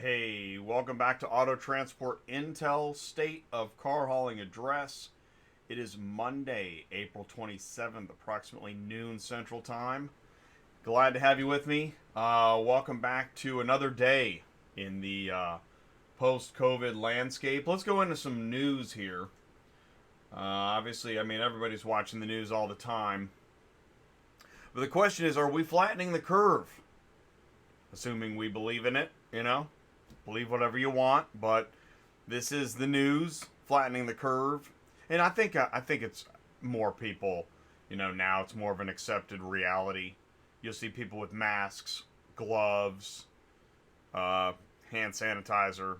Hey, welcome back to Auto Transport Intel State of Car Hauling Address. It is Monday, April 27th, approximately noon Central Time. Glad to have you with me. Welcome back to another day in the post COVID landscape. Let's go into some news here. Obviously, everybody's watching the news all the time. But the question is, are we flattening the curve? Assuming we believe in it, believe whatever you want, but this is the news, flattening the curve, and I think it's more people, now it's more of an accepted reality. You'll see people with masks, gloves, hand sanitizer.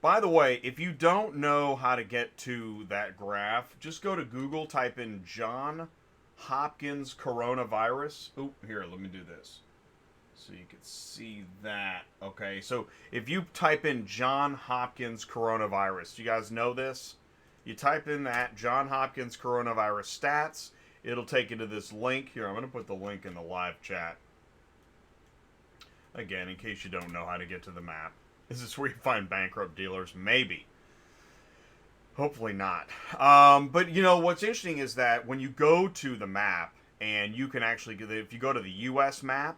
By the way, if you don't know how to get to that graph, just go to Google, type in John Hopkins coronavirus. Oh, here, let me do this so you can see that. Okay, so if you type in John Hopkins coronavirus, you guys know this? You type in that John Hopkins coronavirus stats, it'll take you to this link. Here, I'm going to put the link in the live chat. Again, in case you don't know how to get to the map. Is this where you find bankrupt dealers? Maybe. Hopefully not. But what's interesting is that when you go to the map, and you can actually, if you go to the U.S. map,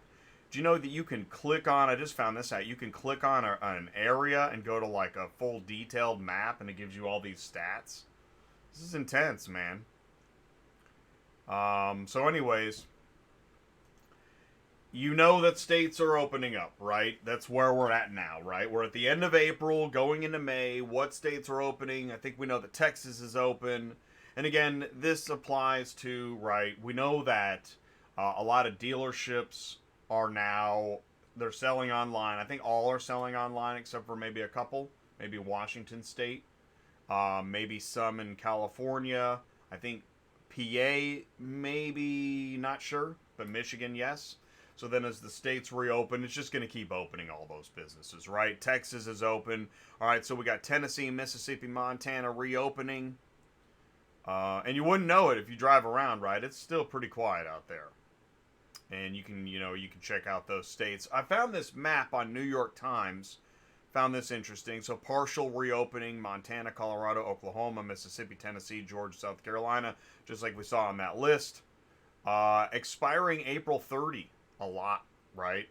do you know that you can click on, I just found this out, you can click on an area and go to like a full detailed map and it gives you all these stats? This is intense, man. So anyways, you know that states are opening up, right? That's where we're at now, right? We're at the end of April, going into May. What states are opening? I think we know that Texas is open. And again, this applies to, right, we know that a lot of dealerships are now, they're selling online. I think all are selling online except for maybe a couple, maybe Washington State, maybe some in California. I think PA, maybe, not sure, but Michigan, yes. So then as the states reopen, it's just going to keep opening all those businesses, right? Texas is open. All right, so we got Tennessee, Mississippi, Montana reopening. And you wouldn't know it if you drive around, right? It's still pretty quiet out there. And you can check out those states. I found this map on New York Times. Found this interesting. So partial reopening: Montana, Colorado, Oklahoma, Mississippi, Tennessee, Georgia, South Carolina, just like we saw on that list. Expiring April 30. A lot, right?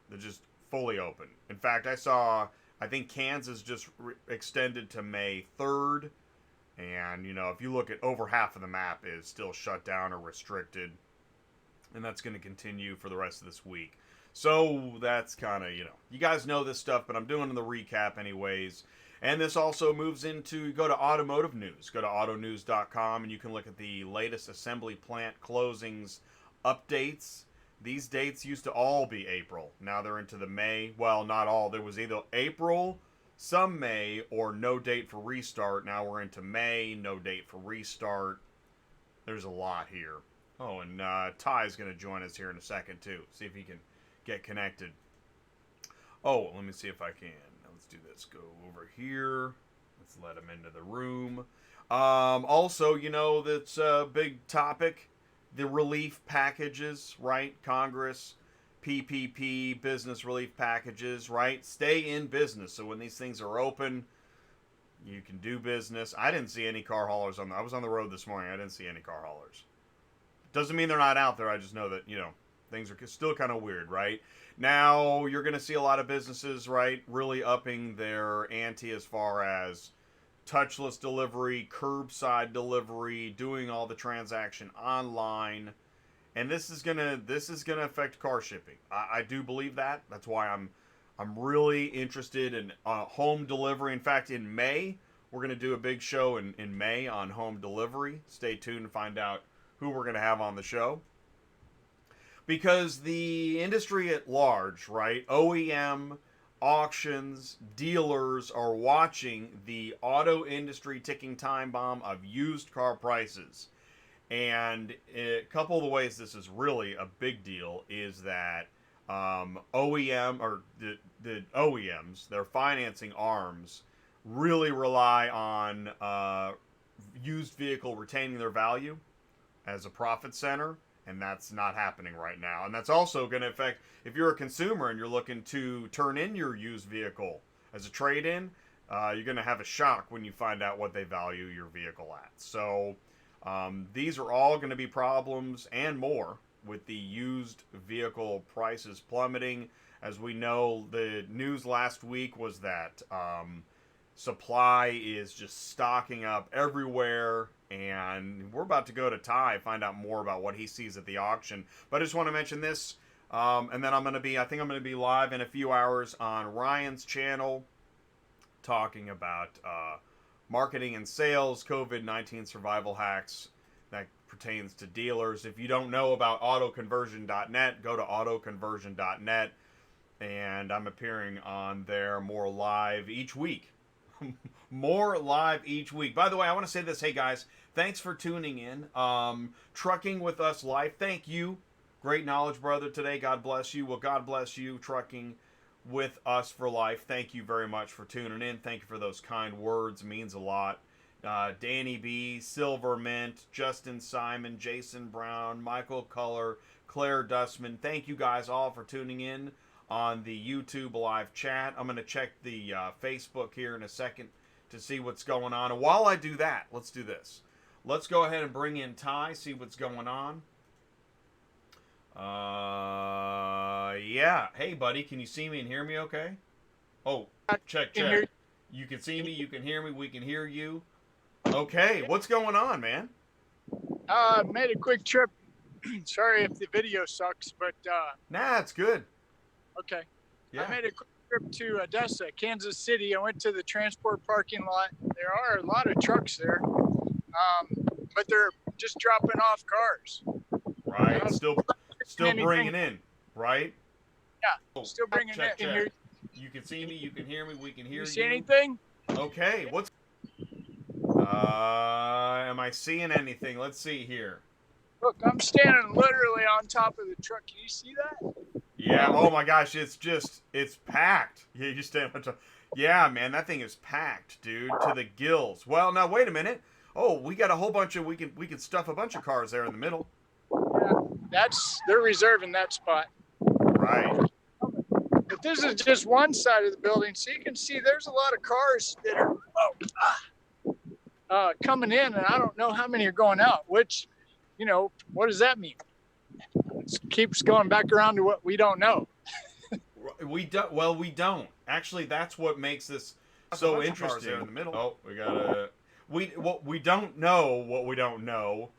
They're just fully open. In fact, I think Kansas just extended to May 3rd. And, if you look at, over half of the map is still shut down or restricted. And that's going to continue for the rest of this week. So that's kind of, you guys know this stuff, but I'm doing the recap anyways. And this also moves into, go to automotive news. Go to autonews.com and you can look at the latest assembly plant closings updates. These dates used to all be April. Now they're into the May. Well, not all. There was either April, some May, or no date for restart. Now we're into May, no date for restart. There's a lot here. Oh, and Ty's going to join us here in a second, too. See if he can get connected. Oh, let me see if I can. Let's do this. Go over here. Let's let him into the room. Also, that's a big topic. The relief packages, right? Congress, PPP, business relief packages, right? Stay in business. So when these things are open, you can do business. I didn't see any car haulers I was on the road this morning. I didn't see any car haulers. Doesn't mean they're not out there. I just know that, things are still kind of weird, right? Now, you're going to see a lot of businesses, right, really upping their ante as far as touchless delivery, curbside delivery, doing all the transaction online. And this is gonna affect car shipping. I do believe that. That's why I'm really interested in home delivery. In fact, in May, we're going to do a big show in May on home delivery. Stay tuned to find out who we're going to have on the show. Because the industry at large, right, OEM, auctions, dealers are watching the auto industry ticking time bomb of used car prices. And a couple of the ways this is really a big deal is that OEM, or the OEMs, their financing arms, really rely on used vehicle retaining their value as a profit center, and that's not happening right now. And that's also going to affect if you're a consumer and you're looking to turn in your used vehicle as a trade-in. You're going to have a shock when you find out what they value your vehicle at. So these are all going to be problems and more with the used vehicle prices plummeting. As we know, the news last week was that supply is just stocking up everywhere, and we're about to go to Ty, find out more about what he sees at the auction. But I just want to mention this, and then I think I'm going to be live in a few hours on Ryan's channel talking about marketing and sales, COVID-19 survival hacks that pertains to dealers. If you don't know about autoconversion.net, go to autoconversion.net, and I'm appearing on there more live each week. More live each week. By the way, I want to say this. Hey, guys, thanks for tuning in. Trucking with us live. Thank you. Great knowledge, brother, today. God bless you. Well, God bless you, trucking with us for life. Thank you very much for tuning in. Thank you for those kind words. It means a lot. Danny B, Silver Mint, Justin Simon, Jason Brown, Michael Culler, Claire Dustman. Thank you guys all for tuning in on the YouTube live chat. I'm going to check the Facebook here in a second to see what's going on. And while I do that, let's do this. Let's go ahead and bring in Ty, see what's going on. Yeah. Hey, buddy, can you see me and hear me okay? Oh, check. You can see me, you can hear me, we can hear you. Okay, what's going on, man? Made a quick trip. Sorry if the video sucks, but... Nah, it's good. Okay. Yeah. I made a quick trip to Odessa, Kansas City. I went to the transport parking lot. There are a lot of trucks there, but they're just dropping off cars. Right. Still bringing in, right? Yeah, still bringing check. in. You can see me, you can hear me, we can hear you. You see anything? Okay, what's... am I seeing anything? Let's see here. Look, I'm standing literally on top of the truck. Can you see that? Yeah, oh my gosh, it's packed. Yeah, you stand on top. Yeah, man, that thing is packed, dude, to the gills. Well, now, wait a minute. Oh, we got a whole bunch of... We can stuff a bunch of cars there in the middle. Yeah, they're reserving that spot. Right. But this is just one side of the building, so you can see there's a lot of cars that are coming in, and I don't know how many are going out, which, what does that mean? It keeps going back around to what we don't know. We don't. Actually, that's what makes this so interesting. In the middle. Oh, we don't know what we don't know.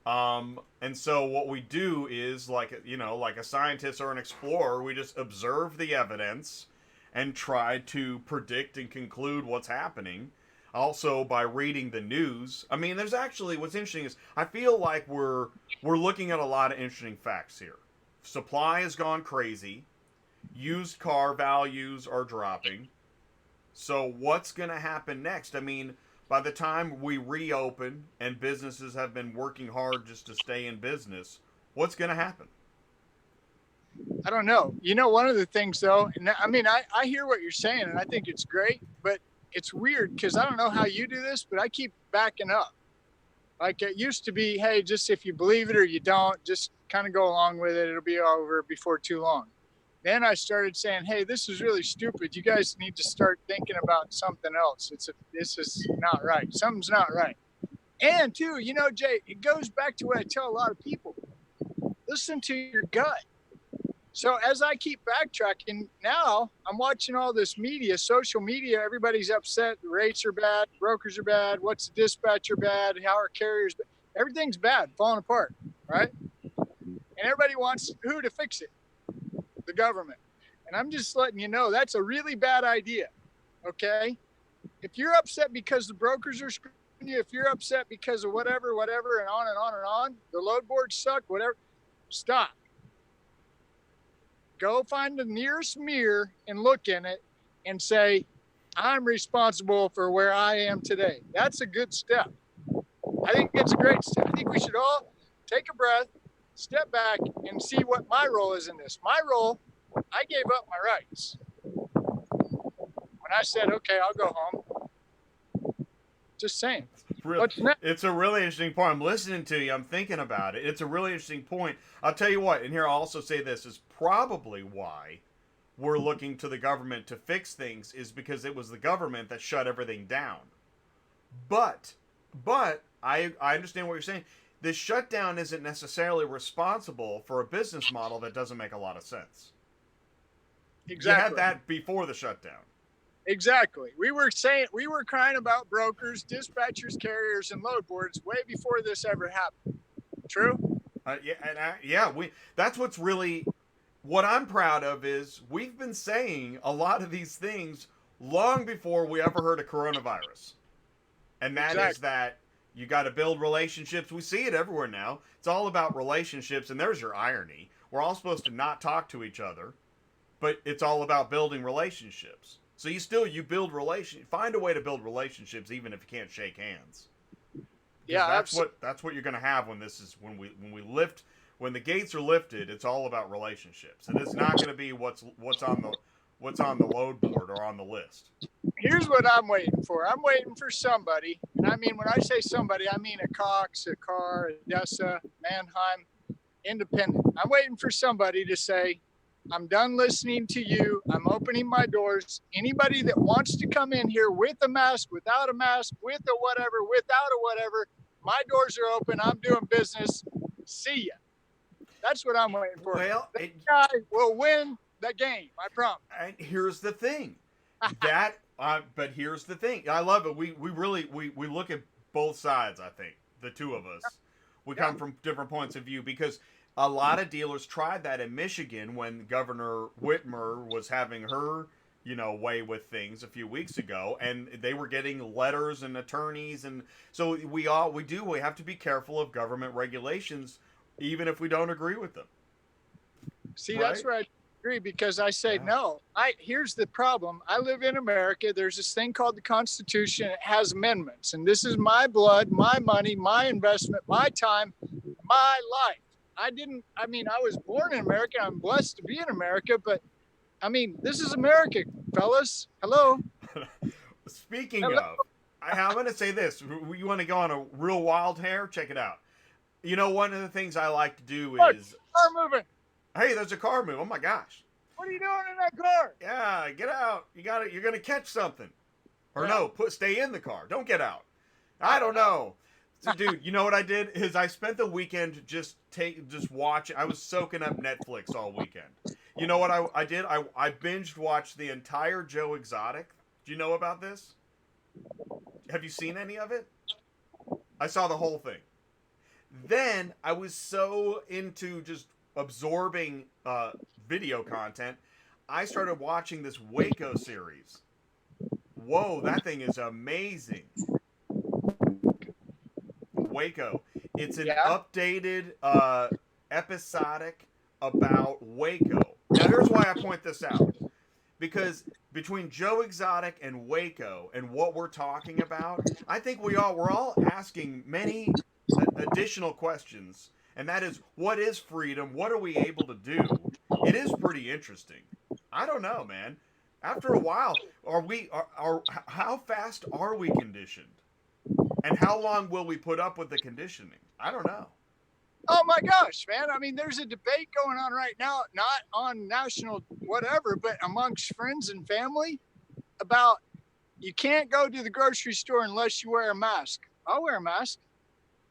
And so what we do is like a scientist or an explorer, we just observe the evidence and try to predict and conclude what's happening. Also by reading the news. I mean, there's actually, what's interesting is I feel like we're looking at a lot of interesting facts here. Supply has gone crazy. Used car values are dropping. So what's going to happen next? I mean, by the time we reopen and businesses have been working hard just to stay in business, what's going to happen? I don't know. One of the things, though, and I mean, I hear what you're saying, and I think it's great, but it's weird because I don't know how you do this, but I keep backing up. Like it used to be, hey, just if you believe it or you don't, just kind of go along with it. It'll be over before too long. Then I started saying, hey, this is really stupid. You guys need to start thinking about something else. This is not right. Something's not right. And too, Jay, it goes back to what I tell a lot of people. Listen to your gut. So as I keep backtracking, now I'm watching all this media, social media. Everybody's upset. The rates are bad. Brokers are bad. What's the dispatcher bad? How are carriers bad? Everything's bad, falling apart, right? And everybody wants who to fix it? The government. And I'm just letting you know that's a really bad idea, okay? If you're upset because the brokers are screwing you, if you're upset because of whatever, and on and on and on, the load boards suck, whatever, stop. Go find the nearest mirror and look in it and say, I'm responsible for where I am today. That's a good step. I think it's a great step. I think we should all take a breath, step back, and see what my role is in this. My role, I gave up my rights. When I said, okay, I'll go home. Just saying. What's next? It's a really interesting point. I'm listening to you. I'm thinking about it. It's a really interesting point. I'll tell you what, and here I'll also say this is probably why we're looking to the government to fix things is because it was the government that shut everything down. But I understand what you're saying. This shutdown isn't necessarily responsible for a business model that doesn't make a lot of sense. Exactly. You had that before the shutdown. Exactly. We were crying about brokers, dispatchers, carriers, and load boards way before this ever happened. True? That's what's really what I'm proud of is we've been saying a lot of these things long before we ever heard of coronavirus. And that is that you got to build relationships. We see it everywhere now. It's all about relationships, and there's your irony. We're all supposed to not talk to each other, but it's all about building relationships. So you build find a way to build relationships even if you can't shake hands. Yeah, that's what you're going to have when the gates are lifted. It's all about relationships, and it's not going to be what's on the load board or on the list. Here's what I'm waiting for. I'm waiting for somebody, and I mean when I say somebody, I mean a Cox, a Carr, a Dessa, Mannheim, Independent. I'm waiting for somebody to say, I'm done listening to you. I'm opening my doors. Anybody that wants to come in here with a mask, without a mask, with a whatever, without a whatever, my doors are open. I'm doing business. See ya. That's what I'm waiting for. Well, that guy will win the game. I promise. And here's the thing. But here's the thing. I love it. We really look at both sides, I think. The two of us. We come from different points of view because a lot of dealers tried that in Michigan when Governor Whitmer was having her, way with things a few weeks ago, and they were getting letters and attorneys, and so we have to be careful of government regulations, even if we don't agree with them. See, right? That's where I agree because I say no. Here's the problem. I live in America. There's this thing called the Constitution. It has amendments, and this is my blood, my money, my investment, my time, my life. I was born in America. I'm blessed to be in America, but this is America, fellas. Hello. Speaking of, I'm going to say this. You want to go on a real wild hair? Check it out. One of the things I like to do is... Car moving. Hey, there's a car moving. Oh, my gosh. What are you doing in that car? Yeah, get out. You're going to catch something. Or stay in the car. Don't get out. I don't know. So, dude, you know what I did is I spent the weekend just watching. I was soaking up Netflix all weekend. You know what I did? I binged watched the entire Joe Exotic. Do you know about this? Have you seen any of it? I saw the whole thing. Then I was so into just absorbing video content, I started watching this Waco series. Whoa, that thing is amazing. Waco. It's an updated episodic about Waco. Now here's why I point this out. Because between Joe Exotic and Waco and what we're talking about, I think we're all asking many additional questions. And that is, what is freedom? What are we able to do? It is pretty interesting. I don't know, man. After a while, how fast are we conditioned? And how long will we put up with the conditioning? I don't know. Oh my gosh, man. There's a debate going on right now, not on national whatever, but amongst friends and family about you can't go to the grocery store unless you wear a mask. I'll wear a mask.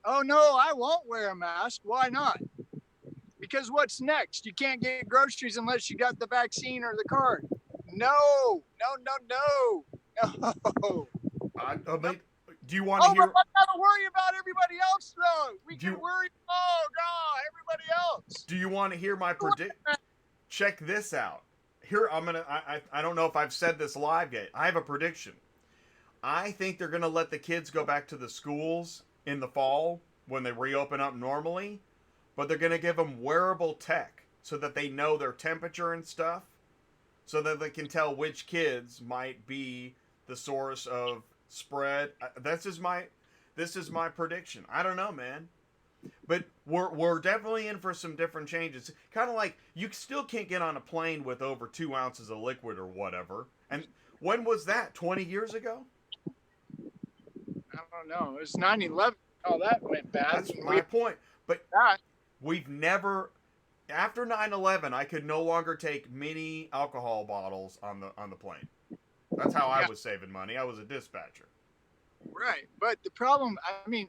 Oh no, I won't wear a mask. Why not? Because what's next? You can't get groceries unless you got the vaccine or the card. No. Do you want to hear? I gotta worry about everybody else, though. We can worry. Oh God, everybody else. Do you want to hear my prediction? Check this out. Here, I don't know if I've said this live yet. I have a prediction. I think they're gonna let the kids go back to the schools in the fall when they reopen up normally, but they're gonna give them wearable tech so that they know their temperature and stuff, so that they can tell which kids might be the source of spread. This is my prediction. I don't know, man, but we're definitely in for some different changes. Kind of like you still can't get on a plane with over 2 ounces of liquid or whatever. And when was that? 20 years ago? I don't know. It was 9/11. Oh, that went bad. That's my point. But that. we've never after 9/11, I could no longer take mini alcohol bottles on the plane. That's how I was saving money. I was a dispatcher. Right. But the problem, I mean,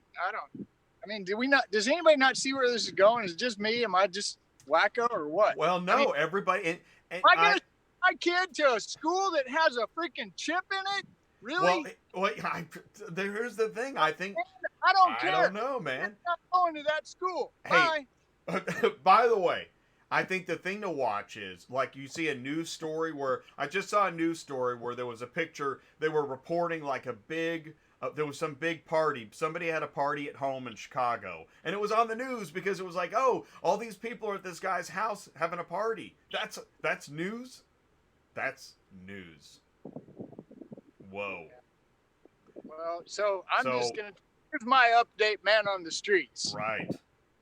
do we not, does anybody not see where this is going? Is it just me? Am I just wacko or what? Well, no, I mean, everybody. am I going to send my kid to a school that has a freaking chip in it? Really? Well, here's the thing. I think I don't care. I don't know, man. I'm not going to that school. Hey, bye. By the way, I think the thing to watch is like you see a news story where I just saw a news story where there was a picture. They were reporting like a big. There was some big party. Somebody had a party at home in Chicago, and it was on the news because it was like, oh, all these people are at this guy's house having a party. That's news. That's news. Whoa. Well, so I'm just gonna. Here's my update, man, on the streets. Right.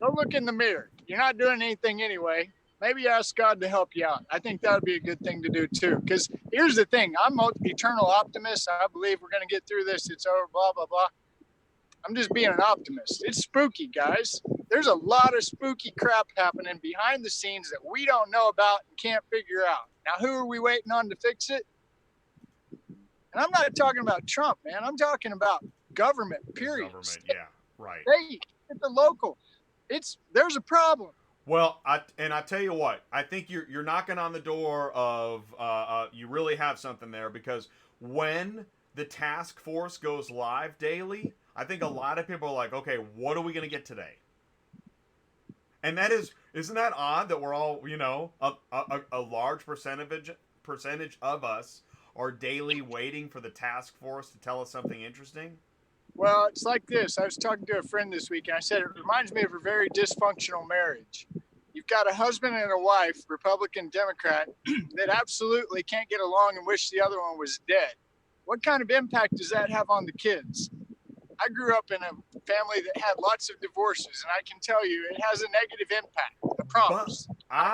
Go look in the mirror. You're not doing anything anyway. Maybe ask God to help you out. I think that would be a good thing to do too. Because here's the thing: I'm an eternal optimist. I believe we're gonna get through this. It's over. Blah blah blah. I'm just being an optimist. It's spooky, guys. There's a lot of spooky crap happening behind the scenes that we don't know about and can't figure out. Now, who are we waiting on to fix it? And I'm not talking about Trump, man. I'm talking about government, period. Government, yeah, right. State, at the local. There's a problem. Well, I tell you what, I think you're knocking on the door of you really have something there because when the task force goes live daily, I think a lot of people are like, okay, what are we going to get today? And isn't that odd that we're all, a large percentage of us are daily waiting for the task force to tell us something interesting? Well, it's like this. I was talking to a friend this week, and I said it reminds me of a very dysfunctional marriage. You've got a husband and a wife, Republican, Democrat, that absolutely can't get along and wish the other one was dead. What kind of impact does that have on the kids? I grew up in a family that had lots of divorces, and I can tell you it has a negative impact. I promise.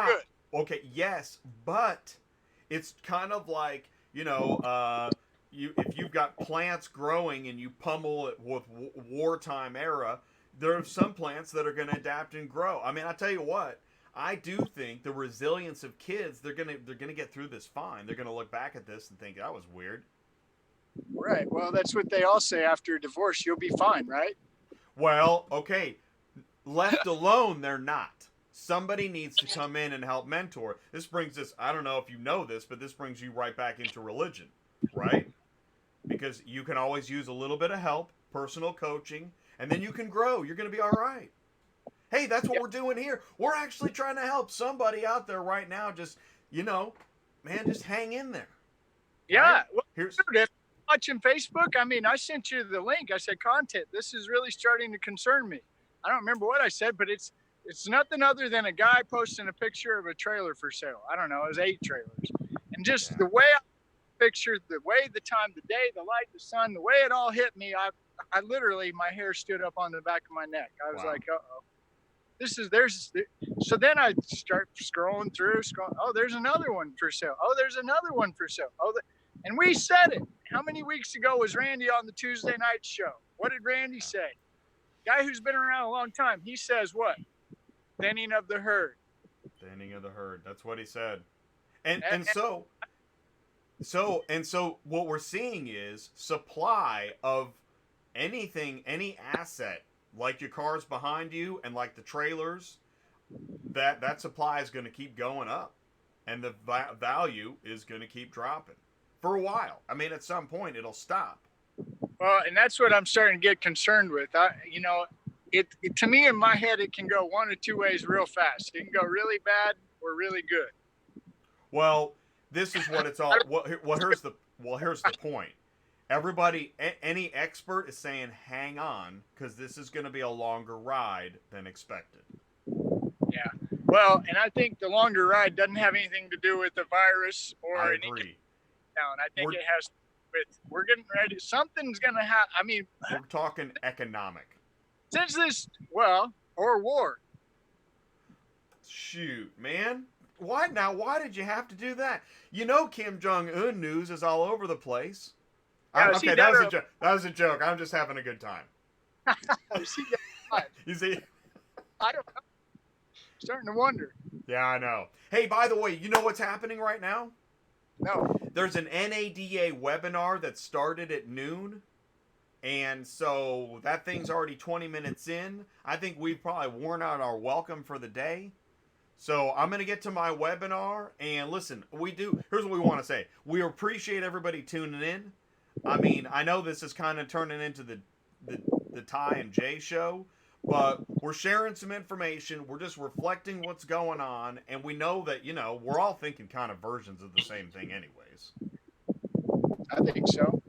Good. Okay, yes, but it's kind of like, if you've got plants growing and you pummel it with wartime era, there are some plants that are going to adapt and grow. I mean, I tell you what, I do think the resilience of kids, they're gonna get through this fine. They're gonna look back at this and think that was weird. Right. Well, that's what they all say after a divorce. You'll be fine, right? Well, okay. Left alone, they're not. Somebody needs to come in and help mentor. This brings us, I don't know if you know this, but this brings you right back into religion, right? Because you can always use a little bit of help, personal coaching, and then you can grow. You're going to be all right. Hey, that's what we're doing here. We're actually trying to help somebody out there right now. Just, just hang in there. Yeah. Right? Well, if you're watching Facebook, I sent you the link. I said, content. This is really starting to concern me. I don't remember what I said, but it's nothing other than a guy posting a picture of a trailer for sale. I don't know. It was 8 trailers. And just the way I pictured, the way, the time, the day, the light, the sun, the way it all hit me, I literally, my hair stood up on the back of my neck. I was like, uh-oh. So then I start scrolling through. Oh, there's another one for sale. Oh, there's another one for sale. And we said it. How many weeks ago was Randy on the Tuesday night show? What did Randy say? Guy who's been around a long time. He says what? Thinning of the herd. Thinning of the herd. That's what he said. And so what we're seeing is supply of anything, any asset, like your cars behind you and like the trailers, that supply is going to keep going up, and the value is going to keep dropping for a while. I mean, at some point it'll stop. Well, and that's what I'm starting to get concerned with. It to me, in my head, it can go one or two ways real fast. It can go really bad or really good. Well, this is what it's all. Here's the point. Everybody, any expert is saying, hang on, because this is going to be a longer ride than expected. Yeah. Well, and I think the longer ride doesn't have anything to do with the virus or I agree. I think it has with we're getting ready. Something's going to happen. We're talking economic. Since this, or war. Shoot, man. Why did you have to do that? Kim Jong-un news is all over the place. Now, is he Okay, dead that was or a joke. That was a joke. I'm just having a good time. is he dead or alive? You see? I don't know. Starting to wonder. Yeah, I know. Hey, by the way, you know what's happening right now? No. There's an NADA webinar that started at noon. And so that thing's already 20 minutes in. I think we've probably worn out our welcome for the day. So I'm going to get to my webinar. And listen, here's what we want to say. We appreciate everybody tuning in. I mean, I know this is kind of turning into the Ty and Jay show, but we're sharing some information. We're just reflecting what's going on. And we know that, we're all thinking kind of versions of the same thing anyways. I think so.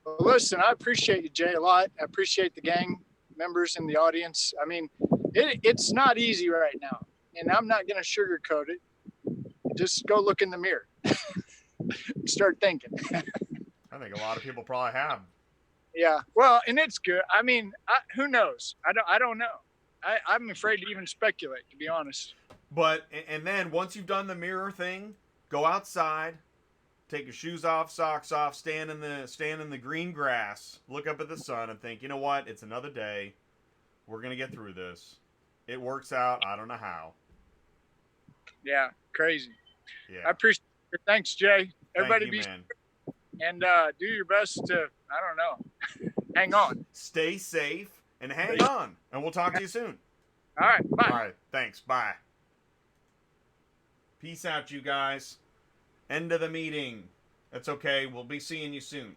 Well, listen, I appreciate you, Jay, a lot. I appreciate the gang members in the audience. I mean, it's not easy right now, and I'm not going to sugarcoat it. Just go look in the mirror. Start thinking. I think a lot of people probably have. Yeah, well, and it's good. I mean, who knows? I don't know. I'm afraid to even speculate, to be honest. But and then once you've done the mirror thing, go outside. Take your shoes off, socks off, stand in the green grass, look up at the sun and think, you know what? It's another day. We're going to get through this. It works out. I don't know how. Yeah, crazy. Yeah. I appreciate it. Thanks, Jay. Everybody Thank you, be man. and do your best to, I don't know, hang on. Stay safe and hang on. And we'll talk to you soon. All right, bye. All right, thanks. Bye. Peace out, you guys. End of the meeting. That's okay. We'll be seeing you soon.